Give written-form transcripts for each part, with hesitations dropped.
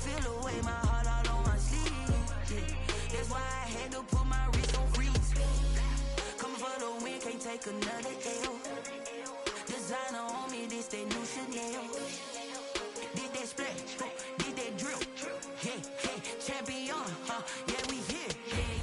feel the way, my heart all on my sleeve. Yeah. That's why I had to put my wrist on freeze. Coming for the win, can't take another L. Designer on me, this that new Chanel. Did that splash, did that drill. Yeah, champion, yeah, we here.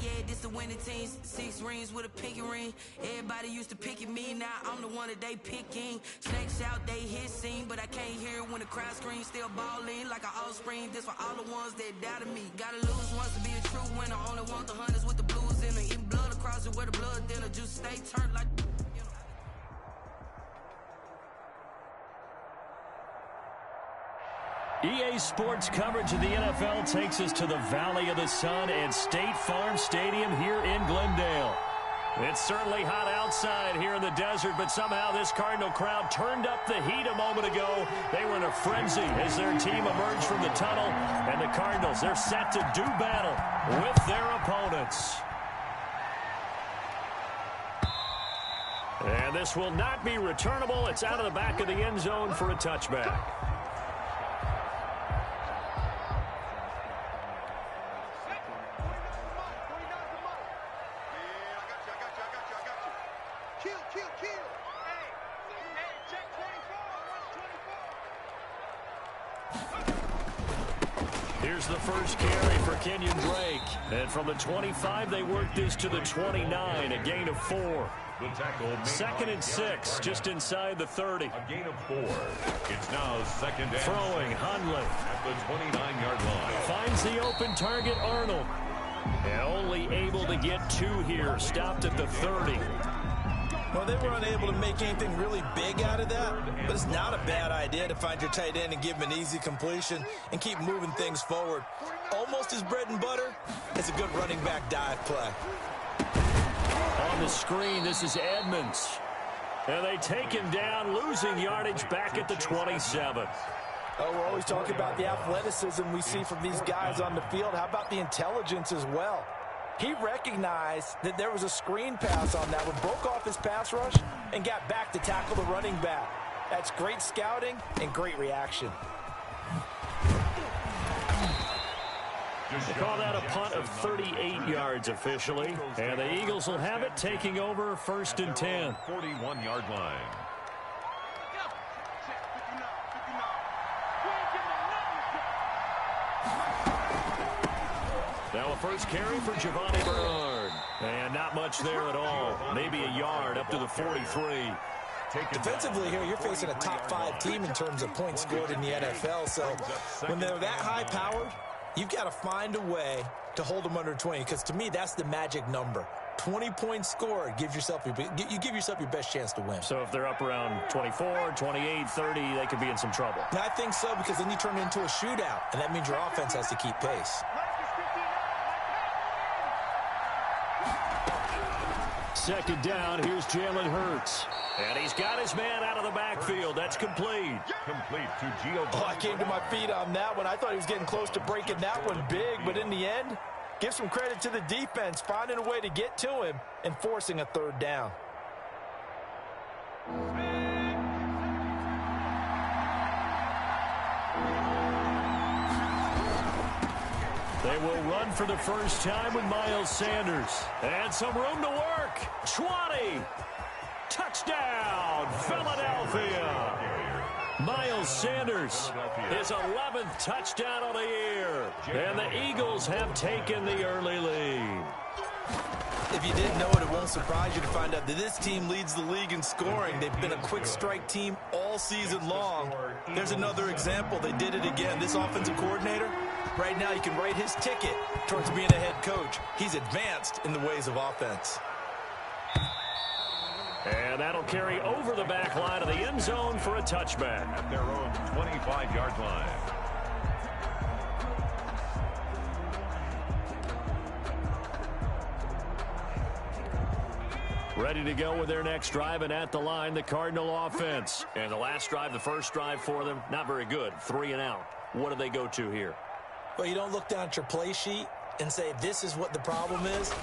Yeah, this the winning team. 6 rings with a pinky ring. Everybody used to pick at me, now I'm the one that they picking. Snakes out, they hit scene, but I can't hear it when the crowd screams. Still balling like an offspring. This for all the ones that doubted me. Gotta lose once to be a true winner. Only want the hunters with the blues in it. Eating blood across it where the blood dinner. Just stay turned like. EA Sports coverage of the NFL takes us to the Valley of the Sun and State Farm Stadium here in Glendale. It's certainly hot outside here in the desert, but somehow this Cardinal crowd turned up the heat a moment ago. They were in a frenzy as their team emerged from the tunnel, and the Cardinals, they're set to do battle with their opponents. And this will not be returnable. It's out of the back of the end zone for a touchback. Here's the first carry for Kenyon Drake. And from the 25, they work this to the 29, a gain of 4. The tackle 2nd and 6, just inside the 30. A gain of 4. It's now 2nd and Throwing, Hundley. at the 29-yard line. Finds the open target, Arnold. And only able to get 2 here, stopped at the 30. Well, they were unable to make anything really big out of that, but it's not a bad idea to find your tight end and give him an easy completion and keep moving things forward. Almost his bread and butter is a good running back dive play. On the screen, this is Edmonds. And they take him down, losing yardage back at the 27. Oh, we're always talking about the athleticism we see from these guys on the field. How about the intelligence as well? He recognized that there was a screen pass on that one, broke off his pass rush, and got back to tackle the running back. That's great scouting and great reaction. They call that a punt of 38 yards officially. And the Eagles will have it, taking over 1st and 10. 41-yard line. Now a first carry for Giovanni Bernard. And not much there at all. Maybe a yard up to the 43. Defensively here, you're facing a top 5 team in terms of points scored in the NFL. So when they're that high-powered, you've got to find a way to hold them under 20, because to me, that's the magic number. 20 points scored, you give yourself your best chance to win. So if they're up around 24, 28, 30, they could be in some trouble. And I think so, because then you turn it into a shootout, and that means your offense has to keep pace. Second down, here's Jalen Hurts. And he's got his man out of the backfield. That's complete. Complete to Gio. Oh, I came to my feet on that one. I thought he was getting close to breaking that one big, but in the end, give some credit to the defense, finding a way to get to him and forcing a 3rd down. They will run for the first time with Miles Sanders. And some room to work. 20. Touchdown, Philadelphia. Miles Sanders, his 11th touchdown of the year. And the Eagles have taken the early lead. If you didn't know it, it won't surprise you to find out that this team leads the league in scoring. They've been a quick strike team all season long. There's another example. They did it again. This offensive coordinator, right now you can write his ticket towards being a head coach. He's advanced in the ways of offense. And that'll carry over the back line of the end zone for a touchback. At their own 25-yard line. Ready to go with their next drive, and at the line, the Cardinal offense. And the last drive, the first drive for them, not very good. 3 and out. What do they go to here? Well, you don't look down at your play sheet and say, this is what the problem is.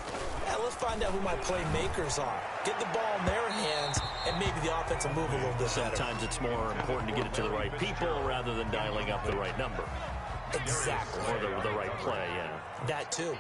Let's find out who my playmakers are. Get the ball in their hands, and maybe the offense will move a little bit better. Sometimes it's more important to get it to the right people rather than dialing up the right number. Exactly. Or the right play, yeah. That too.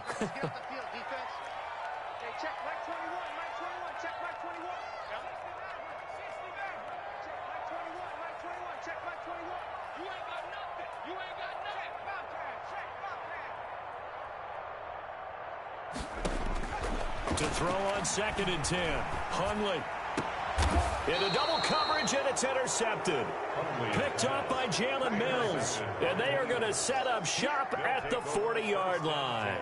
To throw on 2nd and 10. Hundley. Into double coverage, and it's intercepted. Picked off by Jalen Mills. And they are going to set up shop at the 40-yard line.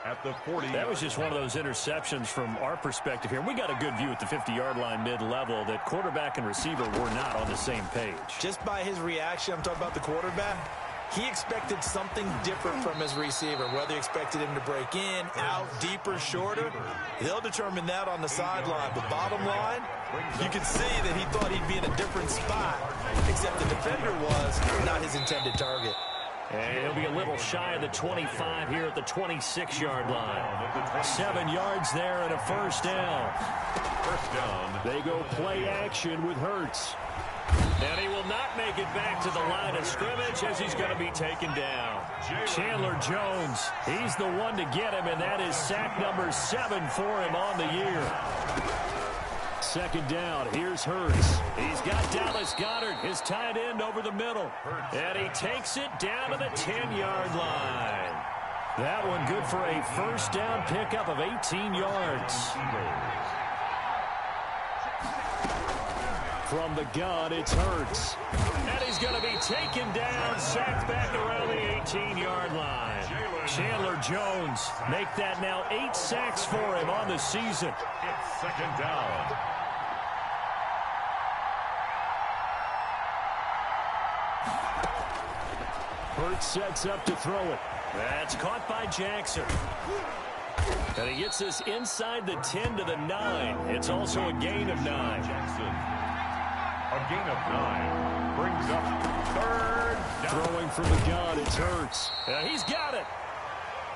At the 40. That was just one of those interceptions from our perspective here. We got a good view at the 50-yard line mid-level that quarterback and receiver were not on the same page. Just by his reaction, I'm talking about the quarterback, he expected something different from his receiver. Whether he expected him to break in, out, deeper, shorter, they'll determine that on the sideline. But bottom line, you can see that he thought he'd be in a different spot, except the defender was not his intended target. And he'll be a little shy of the 25 here at the 26-yard line. 7 yards there and a first down. First down. They go play action with Hurts. And he will not make it back to the line of scrimmage as he's going to be taken down. Chandler Jones, he's the one to get him, and that is sack number 7 for him on the year. 2nd down, here's Hurts. He's got Dallas Goedert, his tight end, over the middle. And he takes it down to the 10-yard line. That one good for a first down pickup of 18 yards. From the gun, it's Hurts. And he's going to be taken down, sacked back around the 18-yard line. Chandler Jones make that now 8 sacks for him on the season. It's 2nd down. Hurts sets up to throw it. That's caught by Jackson. And he gets this inside the 10 to the 9. It's also a gain of 9. Jackson. A gain of 9. Brings up 3rd down. Throwing from the gun, it's Hurts. He's got it.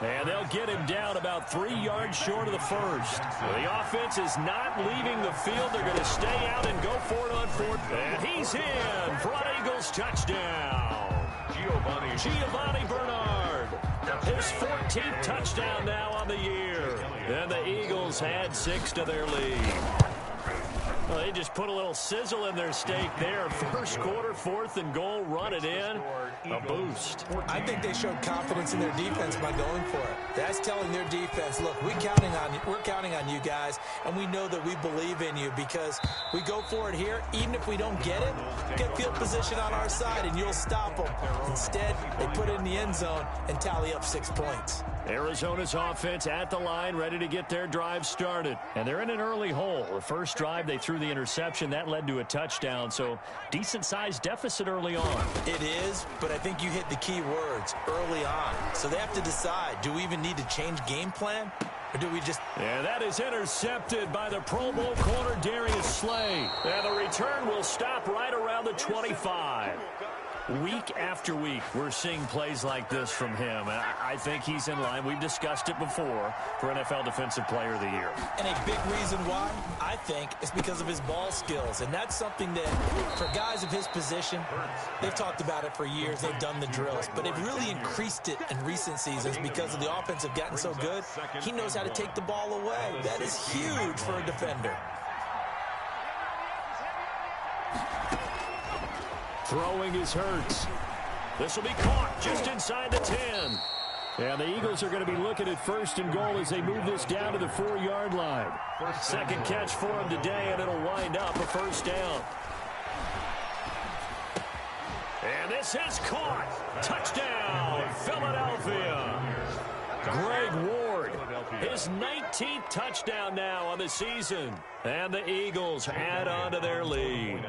And they'll get him down about 3 yards short of the first. The offense is not leaving the field. They're going to stay out and go for it on 4th. And he's in for an Eagles touchdown. Giovanni Bernard. His 14th touchdown now on the year. And the Eagles add 6 to their lead. Well, they just put a little sizzle in their steak there. First quarter, 4th and goal, run it in. A boost. I think they showed confidence in their defense by going for it. That's telling their defense, look, we're counting on you guys, and we know that we believe in you because we go for it here. Even if we don't get it, get field position on our side, and you'll stop them. Instead, they put it in the end zone and tally up 6 points. Arizona's offense at the line, ready to get their drive started. And they're in an early hole. The first drive, they threw the interception. That led to a touchdown, so decent-sized deficit early on. It is, but I think you hit the key words, early on. So they have to decide, do we even need to change game plan? Or do we just... Yeah, that is intercepted by the Pro Bowl corner, Darius Slay. And the return will stop right around the 25. Week after week, we're seeing plays like this from him. And I think he's in line. We've discussed it before for NFL Defensive Player of the Year. And a big reason why, I think, is because of his ball skills. And that's something that, for guys of his position, they've talked about it for years. They've done the drills. But they've really increased it in recent seasons because of the offense have gotten so good. He knows how to take the ball away. That is huge for a defender. Throwing is Hurts. This will be caught just inside the 10. And the Eagles are going to be looking at 1st and goal as they move this down to the 4-yard line. Second catch for him today, and it'll wind up a first down. And this is caught. Touchdown, Philadelphia. Greg Ward, his 19th touchdown now on the season. And the Eagles add on to their lead.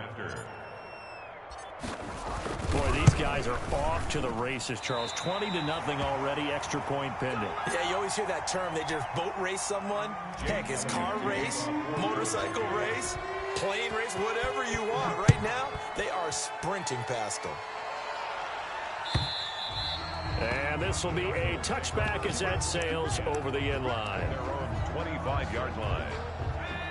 Boy, these guys are off to the races, Charles. 20-0 already, extra point pending. Yeah, you always hear that term. They just boat race someone. Heck, it's car race, motorcycle race, plane race, whatever you want. Right now, they are sprinting past them. And this will be a touchback as that sails over the end line. Their own 25-yard line.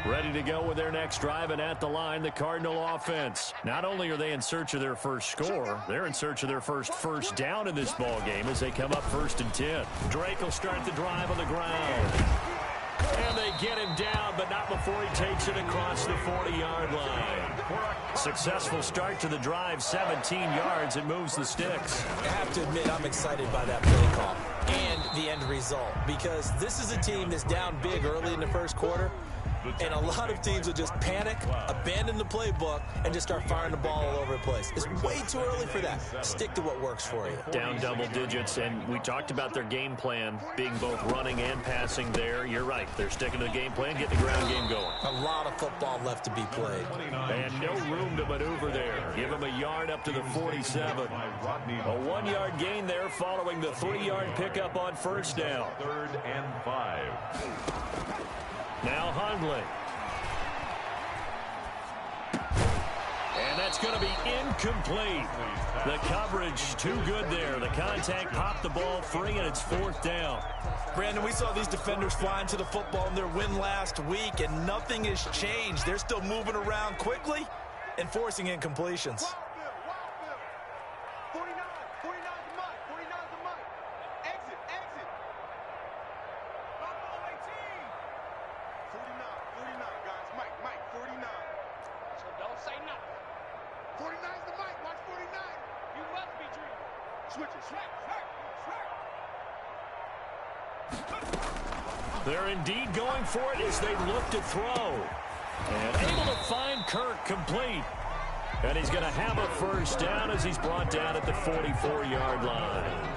Ready to go with their next drive, and at the line, the Cardinal offense. Not only are they in search of their first score, they're in search of their first down in this ball game as they come up 1st and 10. Drake will start the drive on the ground. And they get him down, but not before he takes it across the 40-yard line. Successful start to the drive, 17 yards, and moves the sticks. I have to admit, I'm excited by that play call and the end result, because this is a team that's down big early in the first quarter, and a lot of teams will just panic, abandon the playbook, and just start firing the ball all over the place. It's way too early for that. Stick to what works for you. Down double digits, and we talked about their game plan being both running and passing there. You're right. They're sticking to the game plan, getting the ground game going. A lot of football left to be played. And no room to maneuver there. Give him a yard up to the 47. A 1-yard gain there following the 3-yard pickup on first down. 3rd and 5. Now Hundley. And that's going to be incomplete. The coverage too good there. The contact popped the ball free, and it's 4th down. Brandon, we saw these defenders flying to the football in their win last week, and nothing has changed. They're still moving around quickly and forcing incompletions. 49 to Mahk. 49 to Mahk. Exit. 49, guys. Mike, 49. So don't say nothing. 49's the Mike. Watch 49. You must be dreaming. Switch it. They're indeed going for it as they look to throw. And able to find Kirk complete. And he's going to have a first down as he's brought down at the 44-yard line.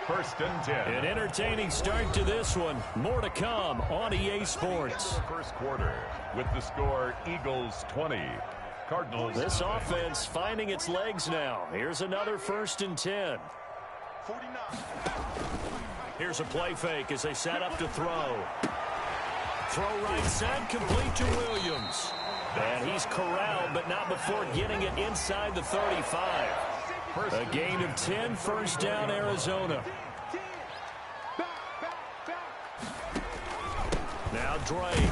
1st and 10. An entertaining start to this one. More to come on EA Sports. First quarter with the score Eagles 20. Cardinals. This offense finding its legs now. Here's another 1st and 10. 49. Here's a play fake as they set up to throw. Throw right side, complete to Williams. And he's corralled, but not before getting it inside the 35. A gain of 10, 1st down, Arizona. Now Drake.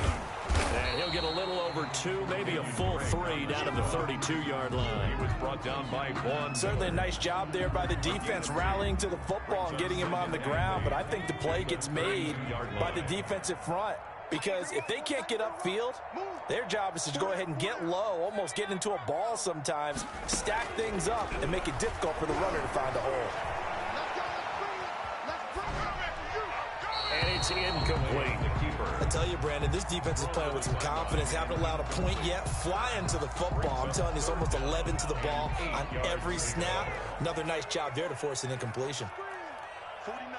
And he'll get a little over 2, maybe a full 3 down to the 32-yard line. He was brought down by 1. Certainly a nice job there by the defense rallying to the football and getting him on the ground, but I think the play gets made by the defensive front, because if they can't get upfield, their job is to go ahead and get low, almost get into a ball sometimes, stack things up, and make it difficult for the runner to find a hole. And it's incomplete. I tell you, Brandon, this defense is playing with some confidence. Haven't allowed a point yet. Flying to the football. I'm telling you, it's almost 11 to the ball on every snap. Another nice job there to force an incompletion. 49,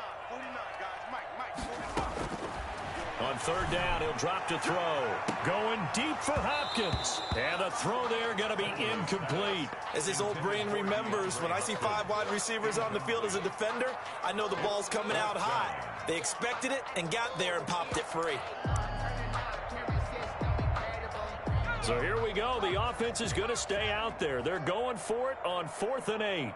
guys. Mike, 49. On 3rd down, he'll drop to throw. Going deep for Hopkins. And the throw there going to be incomplete. As his old brain remembers, when I see 5 wide receivers on the field as a defender, I know the ball's coming out hot. They expected it and got there and popped it free. So here we go. The offense is going to stay out there. They're going for it on 4th and 8.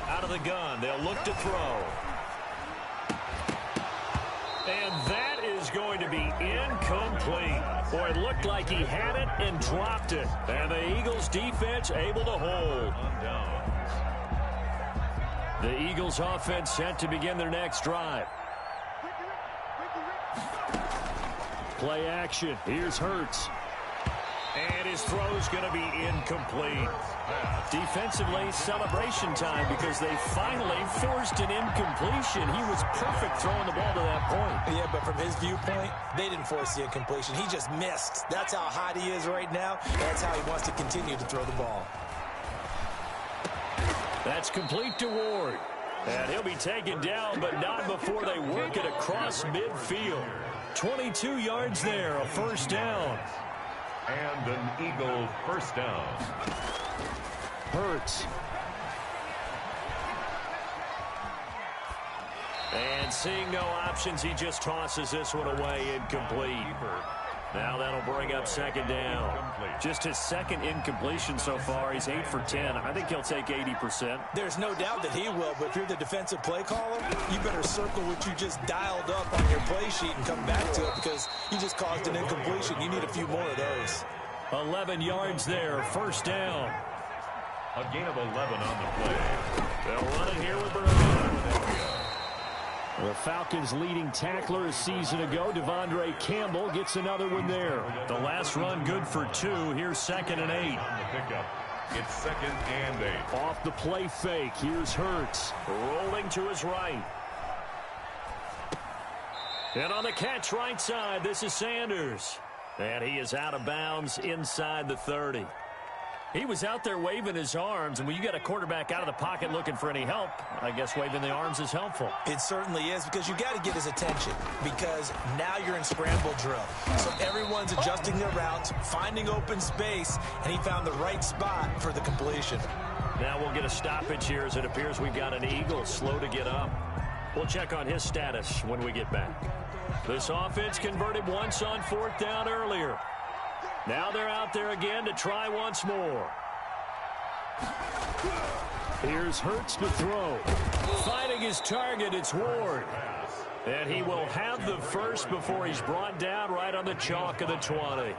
Out of the gun, they'll look to throw. And that is going to be incomplete. Boy, it looked like he had it and dropped it. And the Eagles defense able to hold. The Eagles offense set to begin their next drive. Play action. Here's Hurts. And his throw's going to be incomplete. Defensively, celebration time because they finally forced an incompletion. He was perfect throwing the ball to that point. Yeah, but from his viewpoint, they didn't force the incompletion. He just missed. That's how hot he is right now. That's how he wants to continue to throw the ball. That's complete to Ward. And he'll be taken down, but not before they work it across midfield. 22 yards there, a 1st down. And an Eagle 1st down. Hurts. And seeing no options, he just tosses this one away incomplete. Now that'll bring up second down. Just his second incompletion so far. He's 8 for 10. I think he'll take 80%. There's no doubt that he will, but if you're the defensive play caller, you better circle what you just dialed up on your play sheet and come back to it because you just caused an incompletion. You need a few more of those. 11 yards there, first down. A gain of 11 on the play. They'll run it here with Bernard. The Falcons' leading tackler a season ago, Devondre Campbell, gets another one there. The last run good for 2. Here's 2nd and 8. On the pickup, it's 2nd and 8. Off the play fake, here's Hurts. Rolling to his right. And on the catch right side, this is Sanders. And he is out of bounds inside the 30. He was out there waving his arms, and when you get a quarterback out of the pocket looking for any help, I guess waving the arms is helpful. It certainly is because you got to get his attention because now you're in scramble drill. So everyone's adjusting their routes, finding open space, and he found the right spot for the completion. Now we'll get a stoppage here as it appears we've got an Eagle slow to get up. We'll check on his status when we get back. This offense converted once on 4th down earlier. Now they're out there again to try once more. Here's Hurts to throw. Finding his target, it's Ward. And he will have the first before he's brought down right on the chalk of the 20.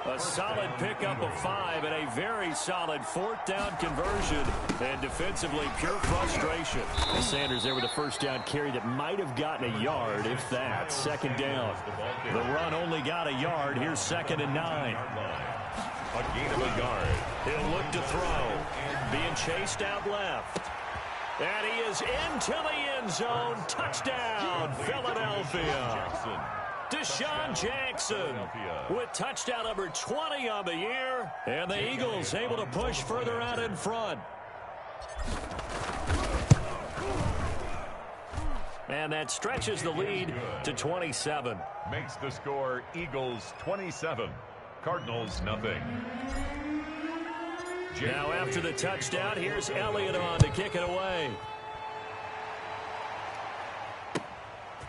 A solid pickup of 5 and a very solid 4th down conversion. And defensively, pure frustration. And Sanders there with a first down carry that might have gotten a yard, if that. 2nd down. The run only got a yard. Here's 2nd and 9. A gain of a yard. He'll look to throw. Being chased out left. And he is into the end zone. Touchdown, Philadelphia. Deshaun Jackson with touchdown number 20 on the year. And the Eagles able to push further out in front. And that stretches the lead to 27. Makes the score Eagles 27. Cardinals nothing. Now after the touchdown, here's Elliott on to kick it away.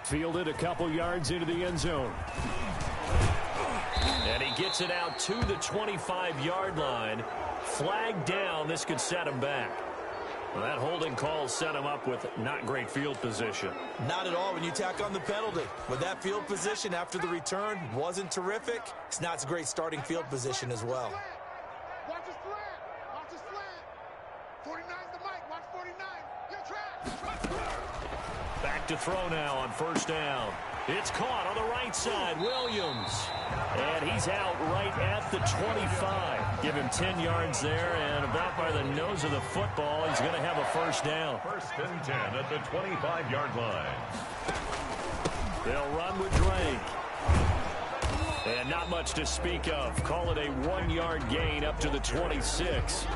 Fielded a couple yards into the end zone. And he gets it out to the 25-yard line. Flag down. This could set him back. Well, that holding call set him up with not great field position. Not at all when you tack on the penalty. With that field position after the return wasn't terrific. It's not a great starting field position as well. Watch his slant. Watch his slant. 49's the Mike. Watch 49. Get track. Back to throw now on first down. It's caught on the right side. Williams. And he's out right at the 25. Give him 10 yards there, and about by the nose of the football, he's going to have a first down. 1st and 10 at the 25-yard line. They'll run with Drake. And not much to speak of. Call it a 1-yard gain up to the 26.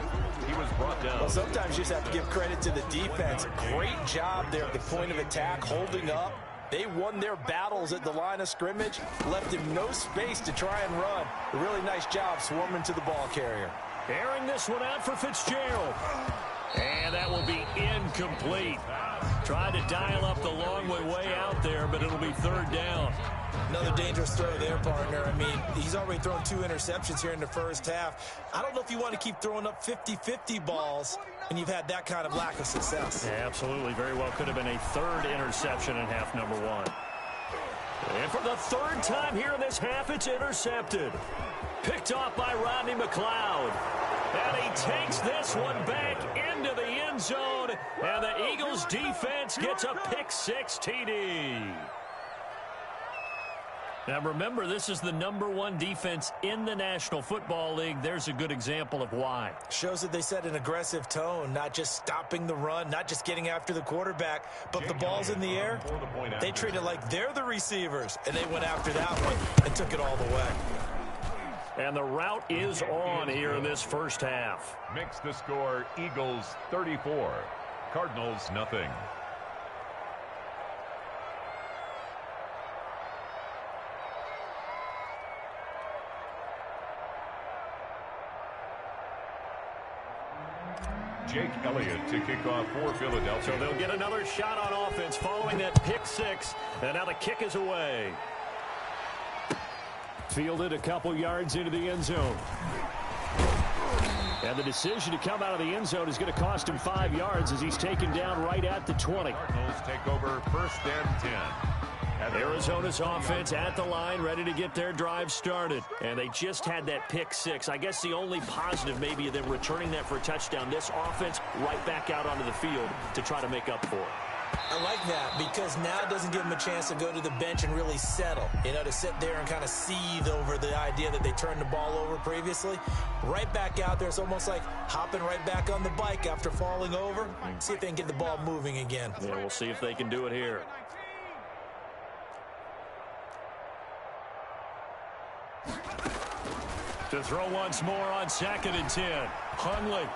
He was brought down. Well, sometimes you just have to give credit to the defense. Great job there at the point of attack, holding up. They won their battles at the line of scrimmage, left him no space to try and run. A really nice job swarming to the ball carrier. Airing this one out for Fitzgerald. And that will be incomplete. Tried to dial up the long way out there, but it'll be 3rd down. Another dangerous throw there, partner. I mean, he's already thrown 2 interceptions here in the first half. I don't know if you want to keep throwing up 50-50 balls when you've had that kind of lack of success. Yeah, absolutely. Very well could have been a 3rd interception in half number 1. And for the 3rd time here in this half, it's intercepted. Picked off by Rodney McLeod. And he takes this one back into the end zone. And the Eagles defense gets a pick-6 TD. Now remember, this is the #1 defense in the National Football League. There's a good example of why. Shows that they set an aggressive tone, not just stopping the run, not just getting after the quarterback, but the ball's in the air. They treat it like they're the receivers, and they went after that one and took it all the way. And the route is on here in this first half. Makes the score Eagles 34. Cardinals nothing. Jake Elliott to kick off for Philadelphia. So they'll get another shot on offense following that pick-6. And now the kick is away. Fielded a couple yards into the end zone. And the decision to come out of the end zone is going to cost him 5 yards as he's taken down right at the 20. Cardinals take over 1st and 10. Arizona's offense at the line, ready to get their drive started. And they just had that pick 6. I guess the only positive maybe of them returning that for a touchdown. This offense right back out onto the field to try to make up for it. I like that because now it doesn't give them a chance to go to the bench and really settle. You know, to sit there and kind of seethe over the idea that they turned the ball over previously. Right back out there. It's almost like hopping right back on the bike after falling over. See if they can get the ball moving again. Yeah, we'll see if they can do it here. To throw once more on 2nd and 10. Hundley.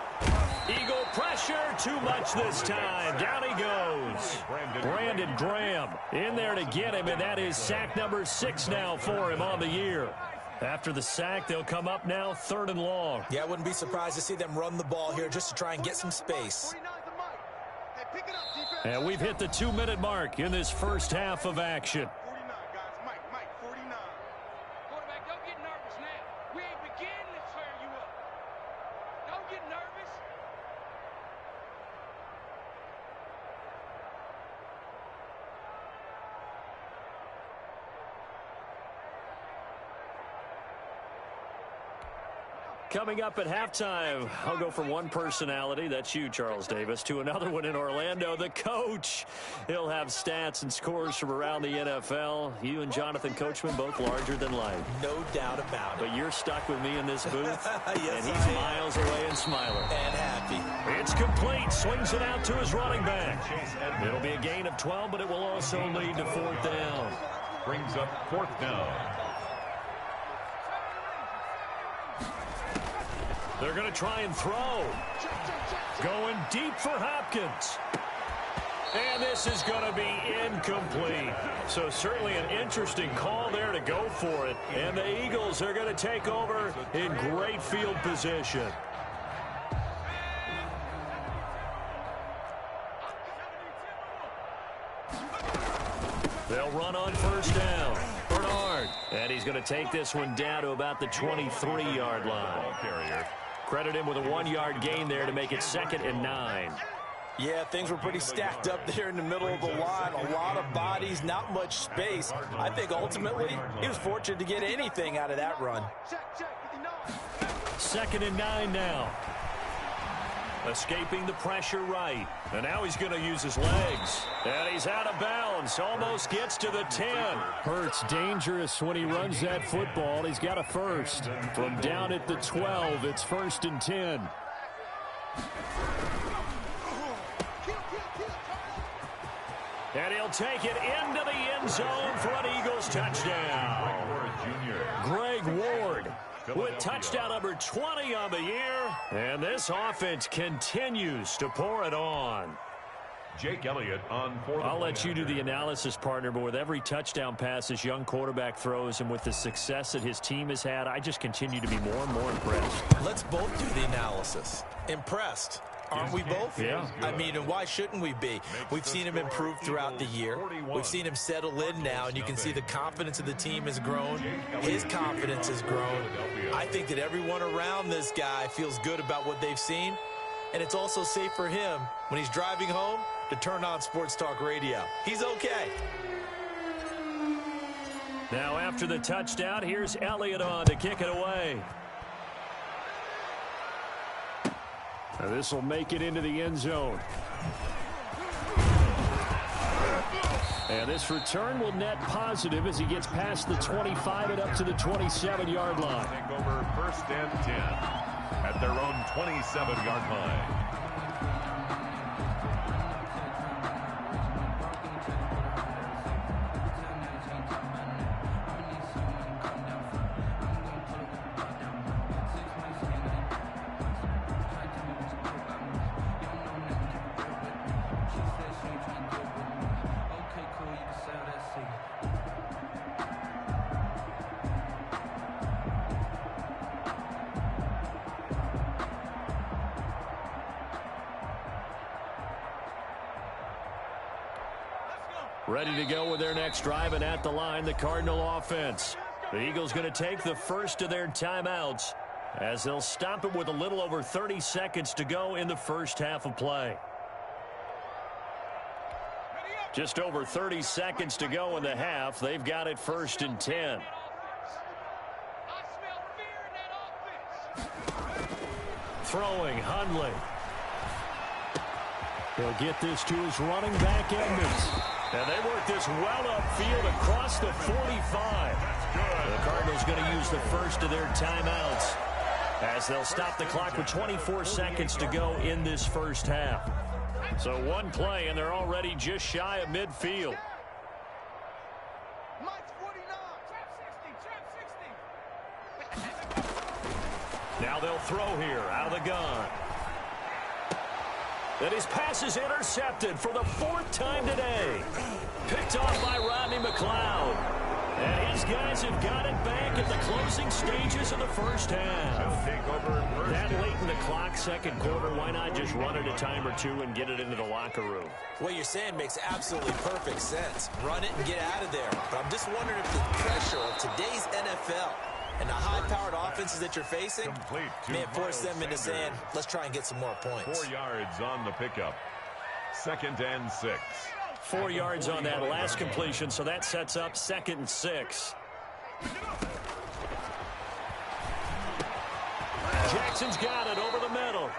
Eagle pressure, too much this time. Down he goes. Brandon Graham in there to get him, and that is sack number 6 now for him on the year. After the sack, they'll come up now 3rd and long. Yeah, I wouldn't be surprised to see them run the ball here just to try and get some space. And we've hit the 2-minute mark in this first half of action. Quarterback, don't get nervous now. We ain't beginning to tear you up. Don't get nervous. Coming up at halftime, I'll go from one personality, that's you, Charles Davis, to another one in Orlando, the coach. He'll have stats and scores from around the NFL. You and Jonathan Coachman, both larger than life. No doubt about it. But you're stuck with me in this booth, yes, and he's miles away and smiling. And happy. It's complete. Swings it out to his running back. It'll be a gain of 12, but it will also lead to 4th down. Brings up 4th down. They're going to try and throw. Going deep for Hopkins. And this is going to be incomplete. So certainly an interesting call there to go for it. And the Eagles are going to take over in great field position. They'll run on 1st down. Bernard. And he's going to take this one down to about the 23-yard line. Credit him with a 1-yard gain there to make it 2nd and 9. Yeah, things were pretty stacked up there in the middle of the line. A lot of bodies, not much space. I think ultimately he was fortunate to get anything out of that run. 2nd and 9 now. Escaping the pressure right. And now he's going to use his legs. And he's out of bounds. Almost gets to the 10. Hurts dangerous when he runs that football. He's got a first. From down at the 12, it's 1st and 10. And he'll take it into the end zone for an Eagles touchdown. Greg Ward with touchdown number 20 on the year. And this offense continues to pour it on. Jake Elliott on 4th. I'll let you do the analysis, partner, but with every touchdown pass this young quarterback throws and with the success that his team has had, I just continue to be more and more impressed. Let's both do the analysis. Impressed. Aren't we both? Yeah. I mean, and why shouldn't we be? We've seen him improve throughout the year. We've seen him settle in now, and you can see the confidence of the team has grown. His confidence has grown. I think that everyone around this guy feels good about what they've seen, and it's also safe for him when he's driving home to turn on Sports Talk Radio. He's okay. Now after the touchdown, here's Elliott on to kick it away. This will make it into the end zone. And this return will net positive as he gets past the 25 and up to the 27-yard line. Take over 1st and 10 at their own 27-yard line. Ready to go with their next drive, and at the line, the Cardinal offense. The Eagles going to take the first of their timeouts as they'll stop it with a little over 30 seconds to go in the first half of play. Just over 30 seconds to go in the half. They've got it 1st and 10. Throwing, Hundley. He'll get this to his running back, Edmonds. And they work this well upfield across the 45. The Cardinals going to use the first of their timeouts as they'll stop the clock with 24 seconds to go in this first half. So one play, and they're already just shy of midfield. Now they'll throw here out of the gun. And his pass is intercepted for the 4th time today. Picked off by Rodney McLeod. And his guys have got it back at the closing stages of the first half. That late in the clock, second quarter, why not just run it a time or two and get it into the locker room? What you're saying makes absolutely perfect sense. Run it and get out of there. But I'm just wondering if the pressure of today's NFL and the high-powered offenses that you're facing may force them into saying, let's try and get some more points. 4 yards on the pickup. 2nd and 6. 4 yards on that last completion, so that sets up 2nd and 6. Jackson's got it over the middle.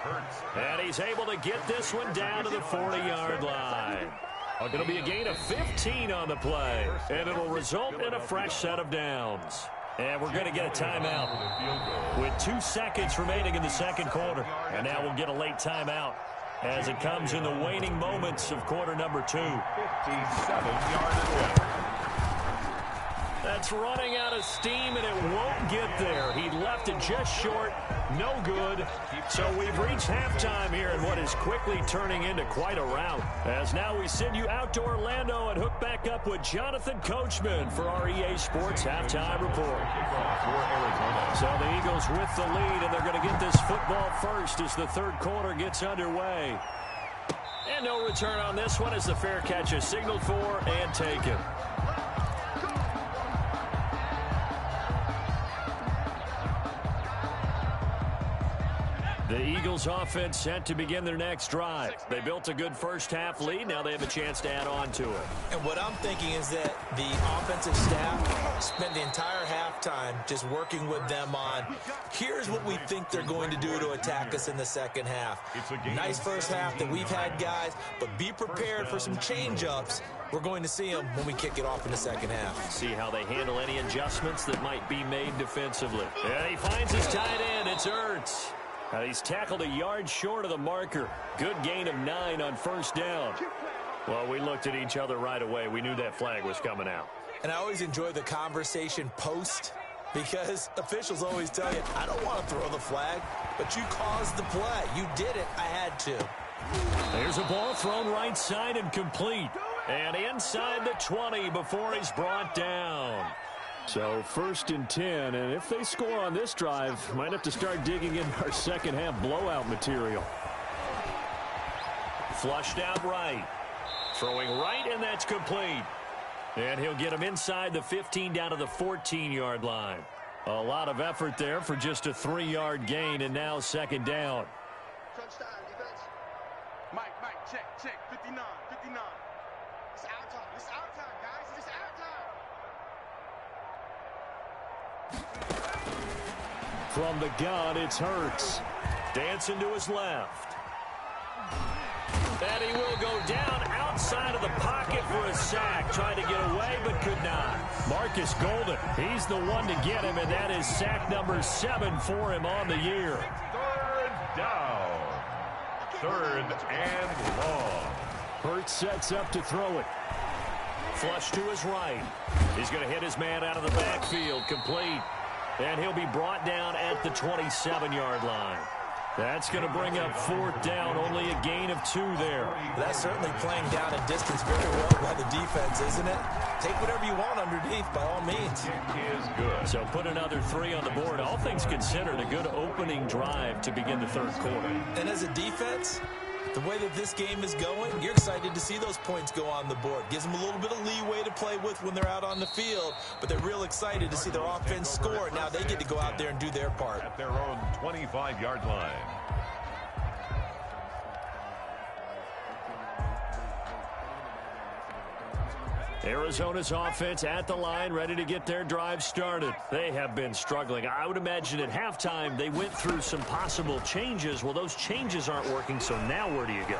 And he's able to get this one down to the 40-yard line. It'll be a gain of 15 on the play, and it'll result in a fresh set of downs. And we're going to get a timeout with 2 seconds remaining in the second quarter. And now we'll get a late timeout as it comes in the waning moments of quarter number 2. 57-yard attempt. That's running out of steam, and it won't get there. He left it just short. No good. So we've reached halftime here in what is quickly turning into quite a rout. As now we send you out to Orlando and hook back up with Jonathan Coachman for our EA Sports Halftime Report. So the Eagles with the lead, and they're going to get this football first as the third quarter gets underway. And no return on this one as the fair catch is signaled for and taken. The Eagles offense set to begin their next drive. They built a good first half lead. Now they have a chance to add on to it. And what I'm thinking is that the offensive staff spent the entire halftime just working with them on, here's what we think they're going to do to attack us in the second half. Nice first half that we've had, guys, but be prepared for some change-ups. We're going to see them when we kick it off in the second half. See how they handle any adjustments that might be made defensively. And he finds his tight end. It's Ertz. He's tackled a yard short of the marker. Good gain of 9 on first down. Well, we looked at each other right away. We knew that flag was coming out. And I always enjoy the conversation post because officials always tell you, I don't want to throw the flag, but you caused the play. You did it. I had to. There's a ball thrown right side and complete. And inside the 20 before he's brought down. So 1st and 10, and if they score on this drive, might have to start digging in our second half blowout material. Flushed out right. Throwing right, and that's complete. And he'll get him inside the 15 down to the 14-yard line. A lot of effort there for just a 3-yard gain, and now second down. Mike, check. 59. It's our time. It's our time, guys. It's our time. From the gun, it's Hurts. Dancing to his left. And he will go down outside of the pocket for a sack. Trying to get away, but could not. Marcus Golden, he's the one to get him, and that is sack number 7 for him on the year. 3rd down. 3rd and long. Hurts sets up to throw it. Flush to his right. He's going to hit his man out of the backfield. Complete. And he'll be brought down at the 27-yard line. That's going to bring up 4th down. Only a gain of 2 there. That's certainly playing down a distance very well by the defense, isn't it? Take whatever you want underneath, by all means. It is good. So put another 3 on the board. All things considered, a good opening drive to begin the third quarter. And as a defense, The way that this game is going, you're excited to see those points go on the board. Gives them a little bit of leeway to play with when they're out on the field, but they're real excited to see their offense score. Now they get to go out there and do their part. At their own 25-yard line. Arizona's offense at the line, ready to get their drive started. They have been struggling. I would imagine at halftime they went through some possible changes. Well, those changes aren't working, so now where do you go?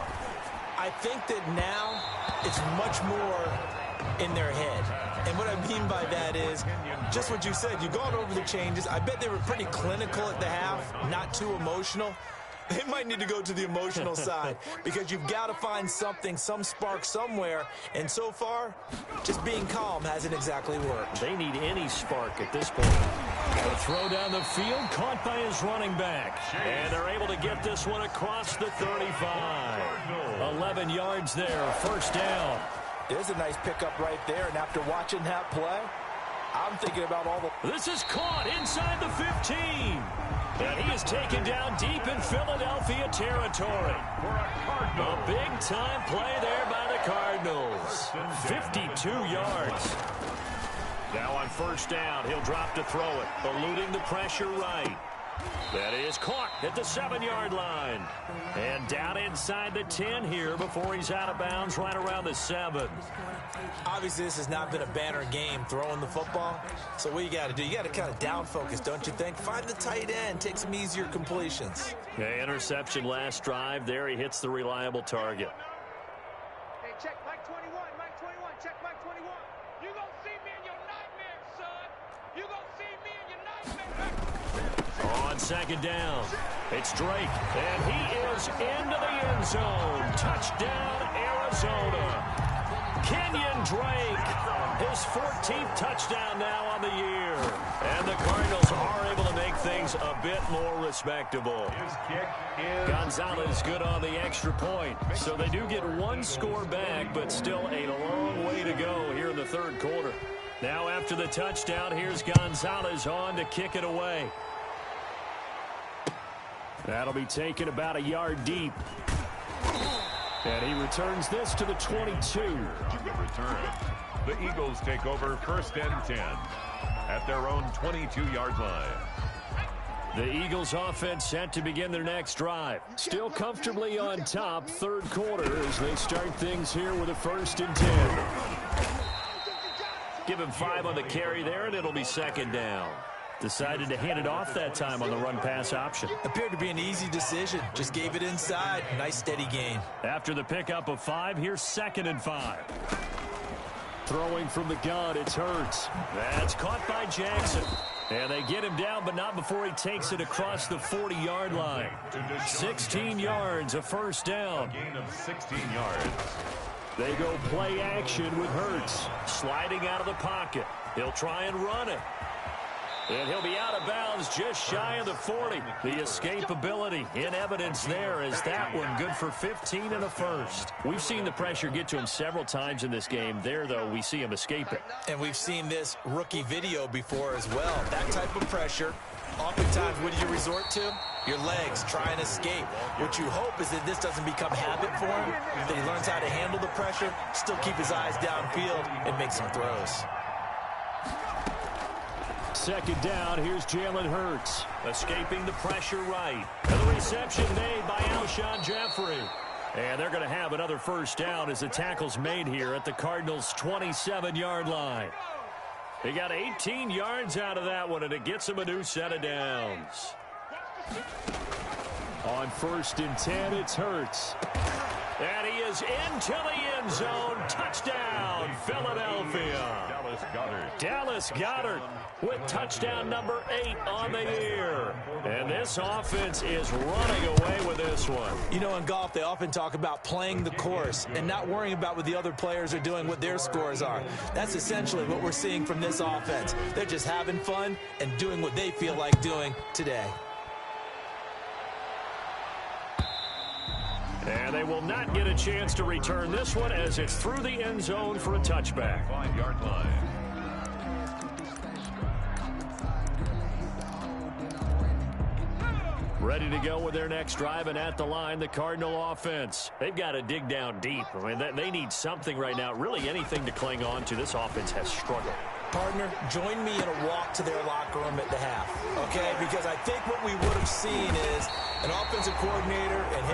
I think that now it's much more in their head. And what I mean by that is just what you said. You've gone over the changes. I bet they were pretty clinical at the half, not too emotional. They might need to go to the emotional side because you've got to find something, some spark somewhere. And so far, just being calm hasn't exactly worked. They need any spark at this point. A throw down the field, caught by his running back. And they're able to get this one across the 35. 11 yards there, first down. There's a nice pickup right there. And after watching that play, I'm thinking about all the... This is caught inside the 15. And he is taken down deep in Philadelphia territory. A big-time play there by the Cardinals. 52 yards. Now on first down, he'll drop to throw it, eluding the pressure right. That is caught at the 7-yard line. And down inside the 10 here before he's out of bounds right around the 7. Obviously, this has not been a banner game throwing the football. So what you got to do, you got to kind of down focus, don't you think? Find the tight end, take some easier completions. Okay, interception last drive. There he hits the reliable target. Hey, check Mike 21, Mike 21, check Mike 21. You gonna see me in your nightmares, son. You gonna see me in your nightmares. On second down, it's Drake, and he is into the end zone. Touchdown, Arizona. Kenyon Drake, his 14th touchdown now on the year. And the Cardinals are able to make things a bit more respectable. His kick is Gonzalez good on the extra point. So they do get one score back, but still a long way to go here in the third quarter. Now after the touchdown, here's Gonzalez on to kick it away. That'll be taken about a yard deep. And he returns this to the 22. on the return. The Eagles take over first and 10 at their own 22-yard line. The Eagles offense set to begin their next drive. Still comfortably on top, third quarter as they start things here with a first and 10. Give him 5 on the carry there, and it'll be second down. Decided to hand it off that time on the run-pass option. Appeared to be an easy decision. Just gave it inside. Nice steady gain. After the pickup of 5, here's second and 5. Throwing from the gun, it's Hurts. That's caught by Jackson. And they get him down, but not before he takes it across the 40-yard line. 16 yards, a first down. A gain of 16 yards. They go play action with Hurts. Sliding out of the pocket. He'll try and run it. And he'll be out of bounds just shy of the 40. The escapability in evidence there as that one good for 15 and a first. We've seen the pressure get to him several times in this game. There, though, we see him escape it. And we've seen this rookie video before as well. That type of pressure, oftentimes, what do you resort to? Your legs, try and escape. What you hope is that this doesn't become habit for him, that he learns how to handle the pressure, still keep his eyes downfield, and make some throws. Second down, here's Jalen Hurts. Escaping the pressure right. And the reception made by Alshon Jeffrey. And they're going to have another first down as the tackle's made here at the Cardinals' 27-yard line. They got 18 yards out of that one, and it gets them a new set of downs. On first and 10, it's Hurts. And he is into the end zone. Touchdown, Philadelphia. Dallas Goedert with touchdown number 8 on the year. And this offense is running away with this one. You know, in golf, they often talk about playing the course and not worrying about what the other players are doing, what their scores are. That's essentially what we're seeing from this offense. They're just having fun and doing what they feel like doing today. And they will not get a chance to return this one as it's through the end zone for a touchback. 5-yard line. Ready to go with their next drive, and at the line, the Cardinal offense. They've got to dig down deep. I mean, they need something right now, really anything to cling on to. This offense has struggled. Partner, join me in a walk to their locker room at the half, okay? Because I think what we would have seen is an offensive coordinator and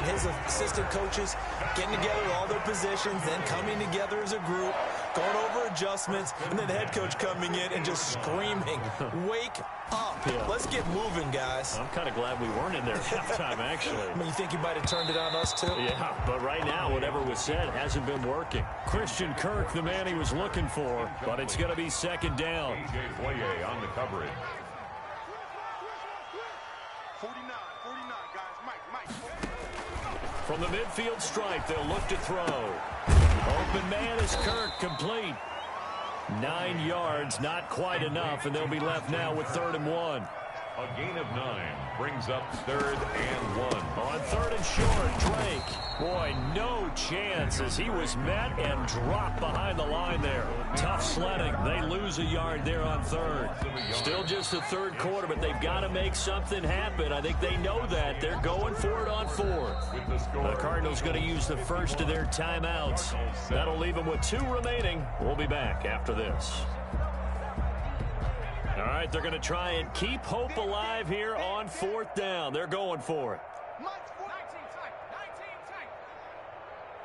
his assistant coaches getting together all their positions, then coming together as a group, going over adjustments, and then the head coach coming in and just screaming, wake up. Yeah. Let's get moving, guys. I'm kind of glad we weren't in there at halftime, actually. I mean, you think you might have turned it on us, too? Yeah, but right now, whatever was said hasn't been working. Christian Kirk, the man he was looking for, but it's going to be second down. A.J. Boye on the coverage. 49, guys. Mike. From the midfield stripe, they'll look to throw. Open man is Kirk, complete. 9 yards, not quite enough, and they'll be left now with 3rd and 1. A gain of 9 brings up 3rd and 1. On 3rd and short, Drake. Boy, no chance as he was met and dropped behind the line there. Tough sledding. They lose a yard there on 3rd. Still just the 3rd quarter, but they've got to make something happen. I think they know that. They're going for it on 4th. The Cardinals going to use the first of their timeouts. That'll leave them with 2 remaining. We'll be back after this. All right, they're going to try and keep hope alive here on 4th down. They're going for it. 19 tight.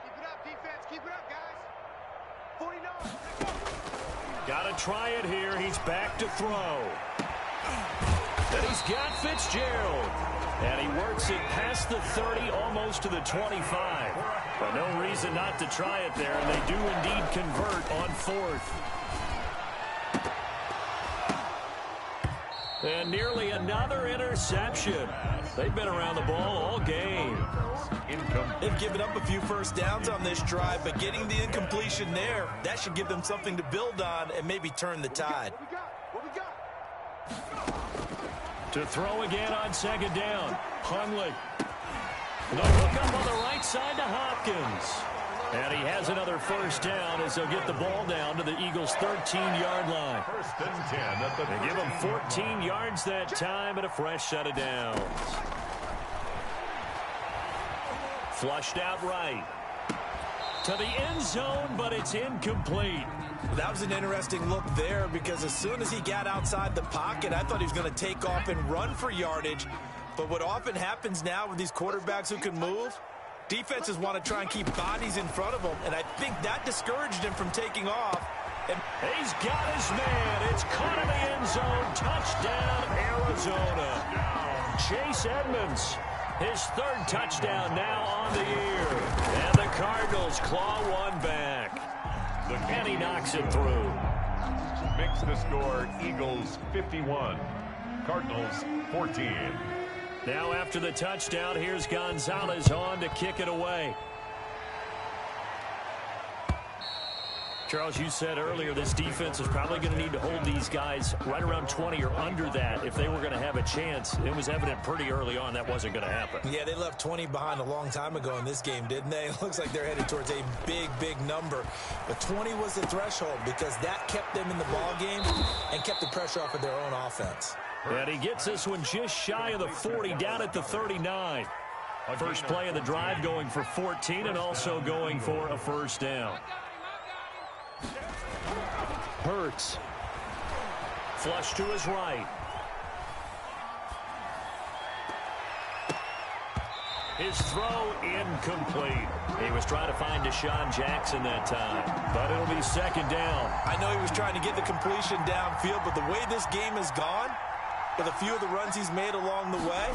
Keep it up, defense. Keep it up, guys. 49. Got to try it here. He's back to throw. And he's got Fitzgerald. And he works it past the 30, almost to the 25. But no reason not to try it there, and they do indeed convert on 4th. And nearly another interception. They've been around the ball all game. They've given up a few first downs on this drive, but getting the incompletion there, that should give them something to build on and maybe turn the tide. What we got? To throw again on 2nd down. Hundley. The hook up on the right side to Hopkins. And he has another first down as they'll get the ball down to the Eagles' 13-yard line. 1st and 10 at the They give them 14 yards that time and a fresh set of downs. Flushed out right. To the end zone, but it's incomplete. That was an interesting look there because as soon as he got outside the pocket, I thought he was going to take off and run for yardage. But what often happens now with these quarterbacks who can move, defenses want to try and keep bodies in front of them, and I think that discouraged him from taking off. And he's got his man. It's caught in the end zone. Touchdown, Arizona. Chase Edmonds, his 3rd touchdown now on the year. And the Cardinals claw one back. And he knocks it through. Makes the score Eagles 51, Cardinals 14. Now after the touchdown, here's Gonzalez on to kick it away. Charles, you said earlier this defense is probably going to need to hold these guys right around 20 or under that if they were going to have a chance. It was evident pretty early on that wasn't going to happen. Yeah, they left 20 behind a long time ago in this game, didn't they? It looks like they're headed towards a big number. But 20 was the threshold because that kept them in the ball game and kept the pressure off of their own offense. And he gets this one just shy of the 40, down at the 39. First play of the drive going for 14 and also going for a first down. Hurts. Flush to his right. His throw incomplete. He was trying to find Deshaun Jackson that time, but it'll be 2nd down. I know he was trying to get the completion downfield, but the way this game has gone, with a few of the runs he's made along the way,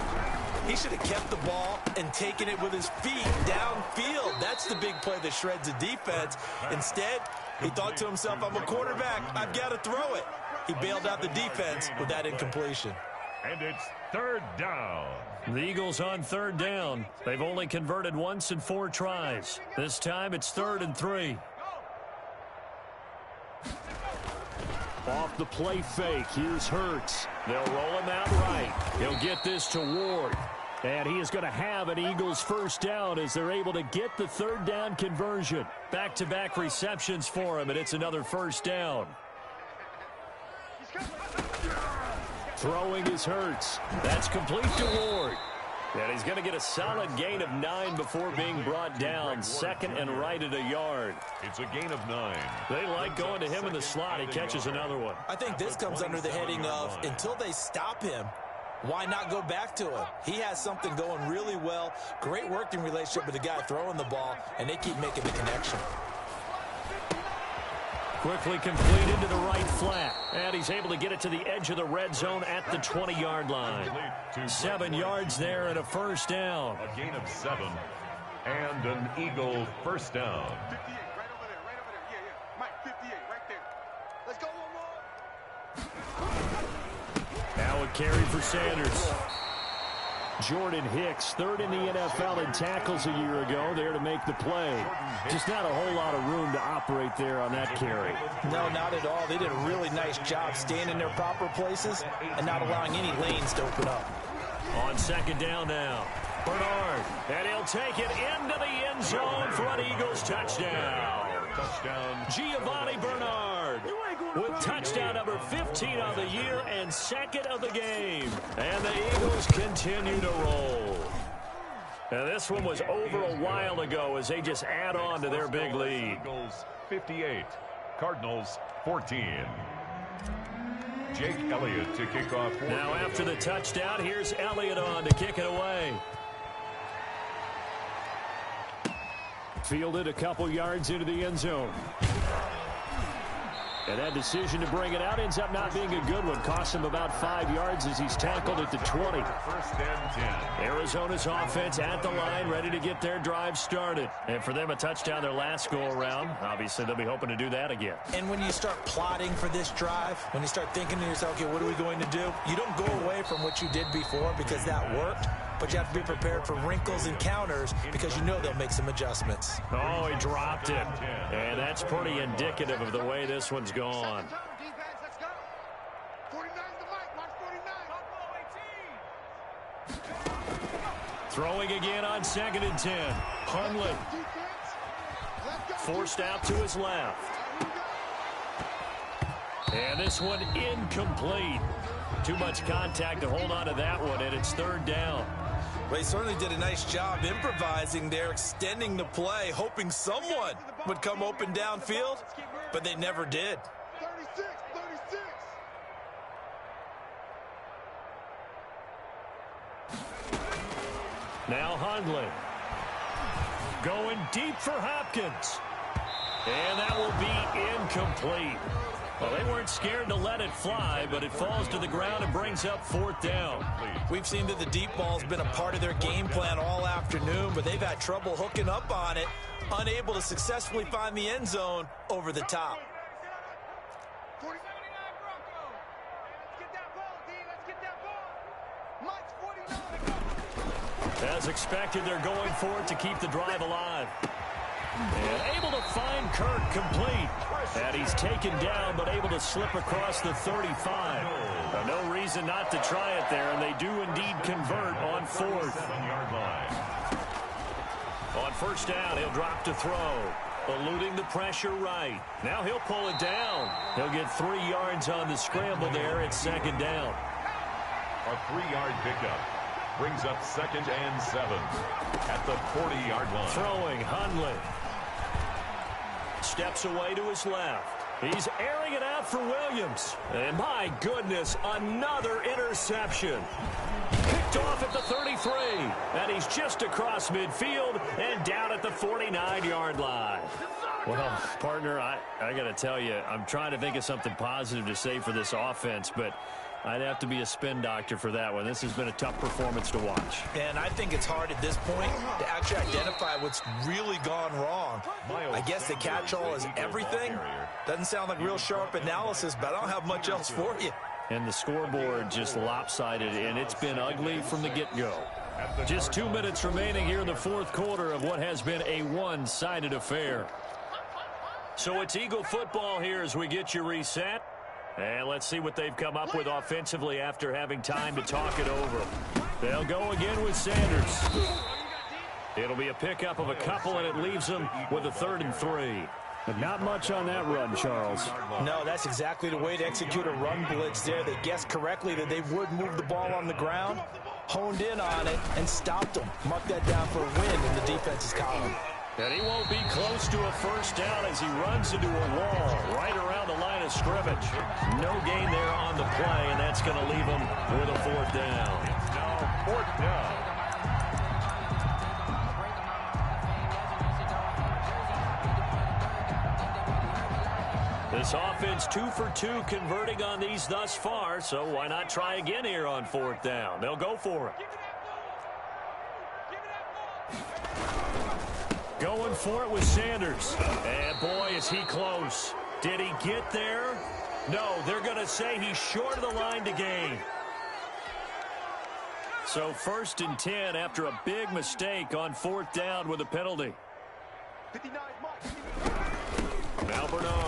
he should have kept the ball and taken it with his feet downfield. That's the big play that shreds the defense. Instead, he thought to himself, I'm a quarterback, I've got to throw it. He bailed out the defense with that incompletion. And it's 3rd down. The Eagles on 3rd down. They've only converted once in 4 tries. This time it's 3rd and 3. Off the play fake, here's Hurts. They'll roll him out right. He'll get this to Ward. And he is going to have an Eagles first down as they're able to get the 3rd down conversion. Back-to-back receptions for him, and it's another first down. Throwing is Hurts. That's complete to Ward. And he's going to get a solid gain of 9 before being brought down. Second and right at a yard. It's a gain of 9. They like going to him in the slot. He catches another one. I think this comes under the heading of until they stop him, why not go back to him? He has something going really well. Great working relationship with the guy throwing the ball, and they keep making the connection. Quickly completed to the right flat. And he's able to get it to the edge of the red zone at the 20-yard line. 7 yards there and a first down. A gain of 7 and an Eagle first down. 58, right over there, right over there. Yeah. Mike, 58, right there. Let's go one more. Now a carry for Sanders. Jordan Hicks, third in the NFL in tackles a year ago, there to make the play. Just not a whole lot of room to operate there on that carry. No, not at all. They did a really nice job staying in their proper places and not allowing any lanes to open up. On second down now, Bernard, and he'll take it into the end zone for an Eagles touchdown. Giovanni Bernard with touchdown number 15 on the year and second of the game. And the Eagles continue to roll. And this one was over a while ago as they just add on to their big lead. Eagles 58, Cardinals 14. Jake Elliott to kick off. Now after the touchdown, here's Elliott on to kick it away. Fielded a couple yards into the end zone. And that decision to bring it out ends up not being a good one. Cost him about 5 yards as he's tackled at the 20. First and 10. Arizona's offense at the line, ready to get their drive started. And for them, a touchdown their last go-around. Obviously, they'll be hoping to do that again. And when you start plotting for this drive, when you start thinking to yourself, okay, what are we going to do? You don't go away from what you did before because that worked. But you have to be prepared for wrinkles and counters because you know they'll make some adjustments. Oh, he dropped it. And that's pretty indicative of the way this one's gone. Defense, let's go. 49's the Mike. Watch 49. Throwing again on second and 10. Hundley forced out to his left. And this one incomplete. Too much contact to hold on to that one, and it's third down. Well, he certainly did a nice job improvising there, extending the play, hoping someone would come open downfield, but they never did. 36. Now Hundley going deep for Hopkins. And that will be incomplete. Well, they weren't scared to let it fly, but it falls to the ground and brings up fourth down. We've seen that the deep ball's been a part of their game plan all afternoon, but they've had trouble hooking up on it, unable to successfully find the end zone over the top. 79 Bronco. Let's get that ball, D. Let's get that ball. Mike's 49. As expected, they're going for it to keep the drive alive. And able to find Kirk complete. And he's taken down, but able to slip across the 35. No reason not to try it there, and they do indeed convert on fourth. 7-yard line. On first down, he'll drop to throw. Eluding the pressure right. Now he'll pull it down. He'll get 3 yards on the scramble there at second down. A 3-yard pickup brings up second and 7 at the 40-yard line. Throwing Hundley. Steps away to his left. He's airing it out for Williams. And my goodness, another interception. Picked off at the 33. And he's just across midfield and down at the 49-yard line. Well, partner, I got to tell you, I'm trying to think of something positive to say for this offense, but I'd have to be a spin doctor for that one. This has been a tough performance to watch. And I think it's hard at this point to actually identify what's really gone wrong. I guess the catch-all is everything. Doesn't sound like real sharp analysis, but I don't have much else for you. And the scoreboard just lopsided, and it's been ugly from the get-go. Just 2 minutes remaining here in the fourth quarter of what has been a one-sided affair. So it's Eagle football here as we get you reset. And let's see what they've come up with offensively after having time to talk it over. They'll go again with Sanders. It'll be a pickup of a couple, and it leaves them with a 3rd and 3. But not much on that run, Charles. No, that's exactly the way to execute a run blitz there. They guessed correctly that they would move the ball on the ground, honed in on it, and stopped them. Mark that down for a win in the defense's column. And he won't be close to a first down as he runs into a wall right around the line of scrimmage. No gain there on the play, and that's going to leave him with a fourth down. It's now fourth down. This offense 2 for 2 converting on these thus far, so why not try again here on fourth down? They'll go for it. Going for it with Sanders. And boy, is he close. Did he get there? No, they're going to say he's short of the line to gain. So 1st and 10 after a big mistake on fourth down with a penalty. 59 Mahk. Now Bernard.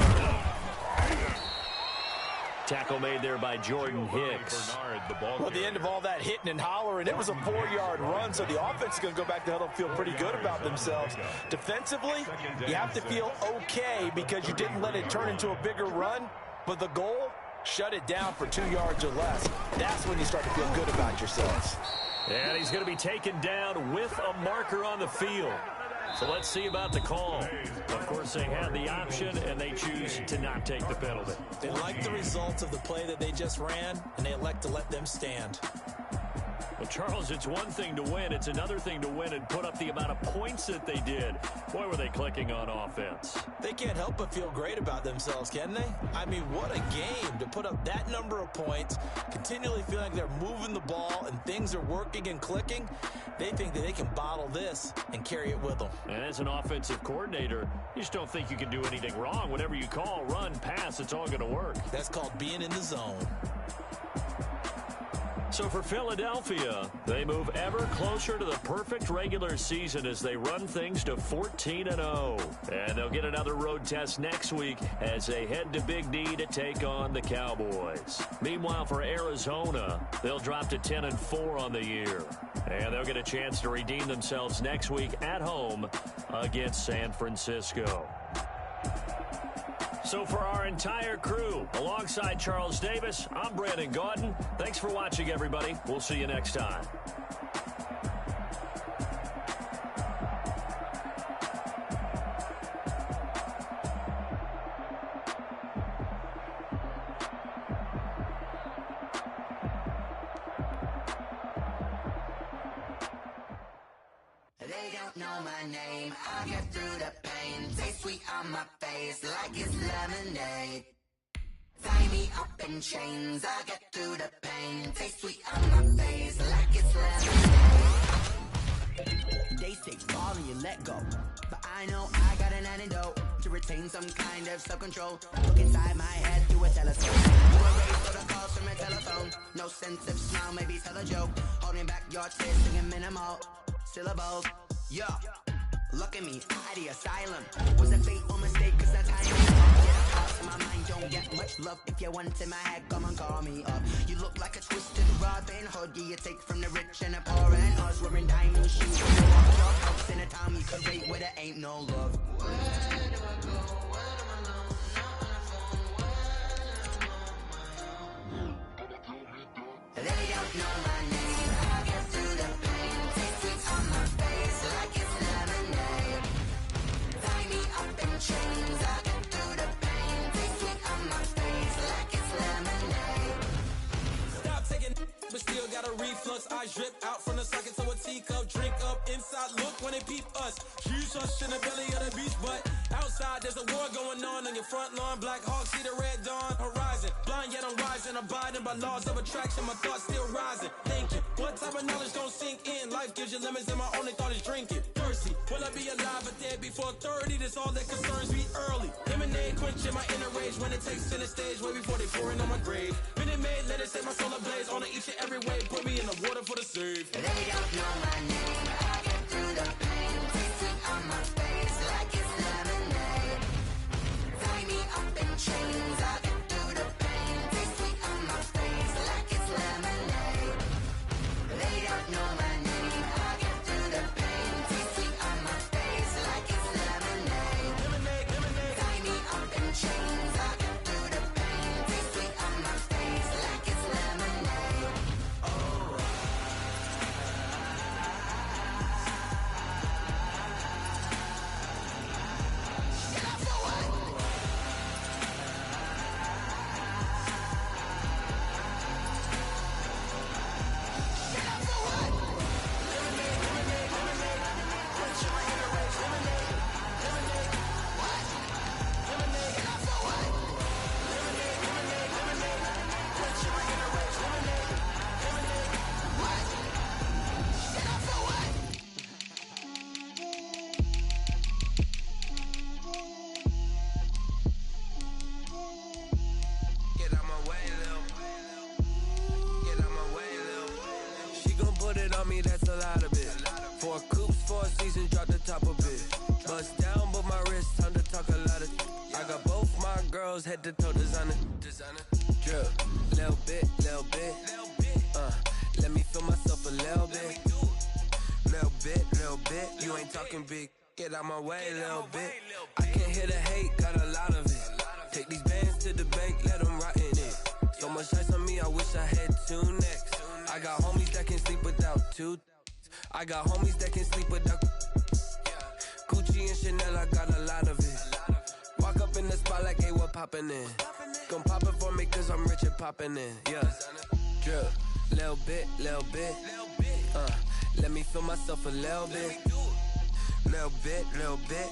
Tackle made there by Jordan Hicks. Well, at the end of all that hitting and hollering, it was a 4-yard run, so the offense is going to go back to huddle and feel pretty good about themselves. Defensively, you have to feel okay because you didn't let it turn into a bigger run, but the goal, shut it down for 2 yards or less. That's when you start to feel good about yourselves. And he's going to be taken down with a marker on the field. So let's see about the call. Of course, they had the option, and they choose to not take the penalty. They like the results of the play that they just ran, and they elect to let them stand. Well, Charles, it's one thing to win. It's another thing to win and put up the amount of points that they did. Boy, were they clicking on offense. They can't help but feel great about themselves, can they? I mean, what a game to put up that number of points, continually feeling like they're moving the ball and things are working and clicking. They think that they can bottle this and carry it with them. And as an offensive coordinator, you just don't think you can do anything wrong. Whatever you call, run, pass, it's all going to work. That's called being in the zone. So for Philadelphia, they move ever closer to the perfect regular season as they run things to 14-0. And they'll get another road test next week as they head to Big D to take on the Cowboys. Meanwhile, for Arizona, they'll drop to 10-4 on the year. And they'll get a chance to redeem themselves next week at home against San Francisco. So for our entire crew, alongside Charles Davis, I'm Brandon Gaudin. Thanks for watching, everybody. We'll see you next time. They don't know my name. I'll get through the pain. Taste sweet on my face like it's lemonade. Tie me up in chains. I'll get through the pain. Taste sweet on my face like it's lemonade. They say fall and you let go, but I know I got an antidote to retain some kind of self-control. Look inside my head through a telescope. You were raised for the calls from a telephone. No sense of smile, maybe tell a joke. Holding back your tears, singing minimal syllables. Yo, look at me, out the asylum. Was a fate or mistake, cause that's how you get a house in my mind, don't get much love. If you want in my head, come and call me up. You look like a twisted Robin Hood. Yeah, you take from the rich and the poor and us. Wearing diamond shoes when you walk your house in a town you could rate where there ain't no love. Where do I go? Where do I know? They don't know my name. I get through the pain. Taste sweet on my face like it's lemonade. Tie me up in chains. I get through the pain. Taste sweet on my face like it's lemonade. Stop taking, but still got a reflux. I drip out from the socket to a teacup. Drink up inside, look when they peep us. Juice us in the belly of the beast, but outside there's a war going on your front lawn. Black Hawk, see the red dawn horizon. Blind yet I'm rising, abiding by laws of attraction. My thoughts still rising, thinking what type of knowledge gon' sink in? Life gives you limits and my only thought is drinking. Thirsty, will I be alive or dead before 30? That's all that concerns me early. Lemonade quenching my inner rage when it takes center stage way before they pouring on my grave. Minute Maid, let it set my soul ablaze on each and every way. Put me in the water for the save. They don't know my name. I get through the pain. Taste sweet on my face like it's lemonade. Tie me up in chains. I get through the pain. Taste sweet on my face like it's lemonade. They don't know my name. I get through the pain. Taste sweet on my face like it's lemonade. Lemonade, lemonade. She gon' put it on me, that's a lot of it. 4 coops, 4 seasons, drop the top a bit. Bust down, but my wrist, time to talk a lot of. I got both my girls head to toe designer. Drip, little bit. Let me feel myself a little bit. Little bit. You ain't talking big. Get out my way, little bit. I can't hear the hate, got a lot of it. Take these bands to the bank, let them rot in it. So much ice on me, I wish I had 2 necks. I got homies that can sleep without 2. I got homies that can sleep without. Gucci and Chanel, I got a lot of it. Walk up in the spot like, hey, what poppin' in? Gon' pop it for me, cause I'm rich and poppin' in. Yeah. Drip, little bit. Let me feel myself a little bit. Little bit.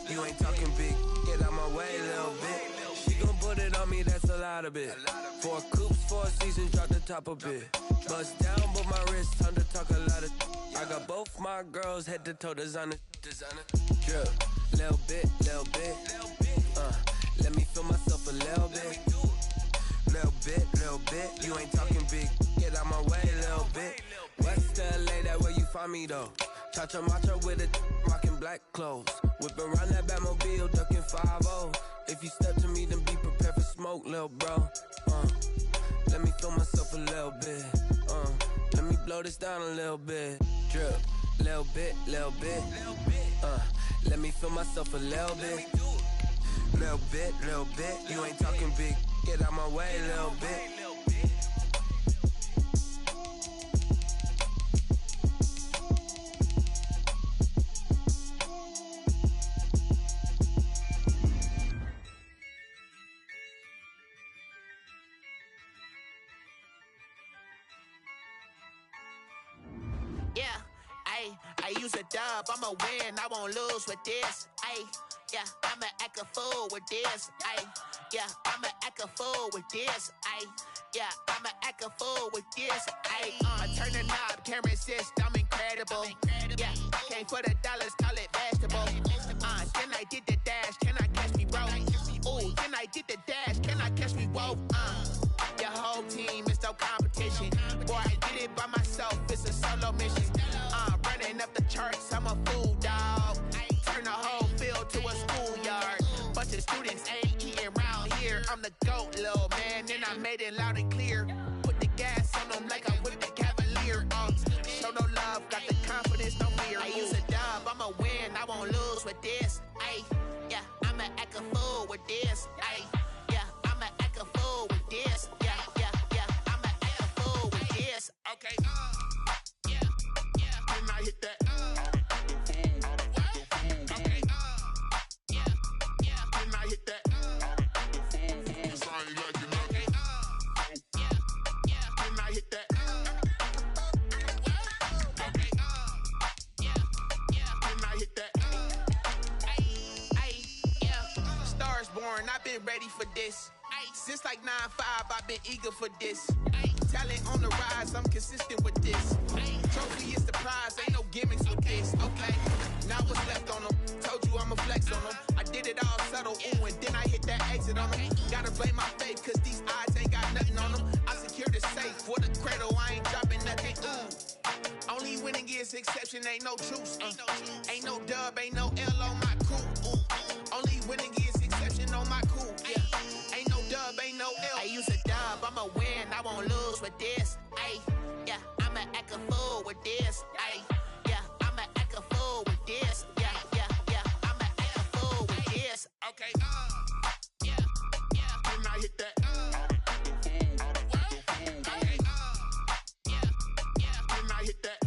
You ain't talking big. Get out my way, little bit. She gon' put it on me, that's a lot of it. 4 coops, 4 seasons, drop the top a bit. Bust down, but my wrist, time to talk a lot of. I got both my girls head to toe designer. Drip, little bit. Let me feel myself a little bit. Little bit. You ain't talking big. Get out my way, little bit. West LA, that where you find me though. Cha-cha macha with it, rockin' black clothes. Whip around that Batmobile, duckin' 5-0. If you step to me, then be prepared for smoke, lil' bro. Let me feel myself a little bit. Let me blow this down a little bit. Drip, little bit. Let me feel myself a little bit. Little bit. You ain't talking big. Get out my way, little bit. I use a dub, I'ma win, I won't lose with this. I'ma act a fool with this. I'ma act a fool with this. I'ma act a fool with this. I turn the knob, camera assist, I'm incredible. Came for the dollars, call it vegetable. Then I did the dash, can I catch me, bro? Ooh, then I did the dash, can I catch me, whoa? Your whole team is no competition. Boy, I did it by myself, it's a solo mission. Running up the charts, I'm a fool, dog. Turn the whole field to a schoolyard. Bunch of students ain't eating round here. I'm the GOAT, little man, and I made it loud and clear. Put the gas on them like I whipped the Cavalier. Show no love, got the confidence, no fear. I use a dub, I'ma win, I won't lose with this. I'ma act a fool with this. I'ma act a fool with this. I'ma act a fool with this. Okay. Can I hit that? Okay. Can I hit that? Cause I ain't like it nothing. Can I hit that? Okay. Can I hit that? Stars born, I've been ready for this. Since like 9-5, I've been eager for this. Talent on the rise, I'm consistent with this. Trophy is the prize, ain't no gimmicks with this. Okay, now what's left on them? Told you I'ma flex on them. I did it all subtle, ooh, and then I hit that exit on them. Gotta blame my faith, cause these odds ain't got nothing on them. I secure the safe for the cradle, I ain't dropping nothing, ooh. Only winning is exception, ain't no truce. Ain't no dub, ain't no L on my crew. Only winning is exception on my crew. Ain't no dub, ain't no L. I use a dub, I'ma win, I won't lose with this. I'ma act a fool with this. I'ma act a fool with this. I'ma act a fool with this. Okay. Can I hit that? Okay. Can I hit that?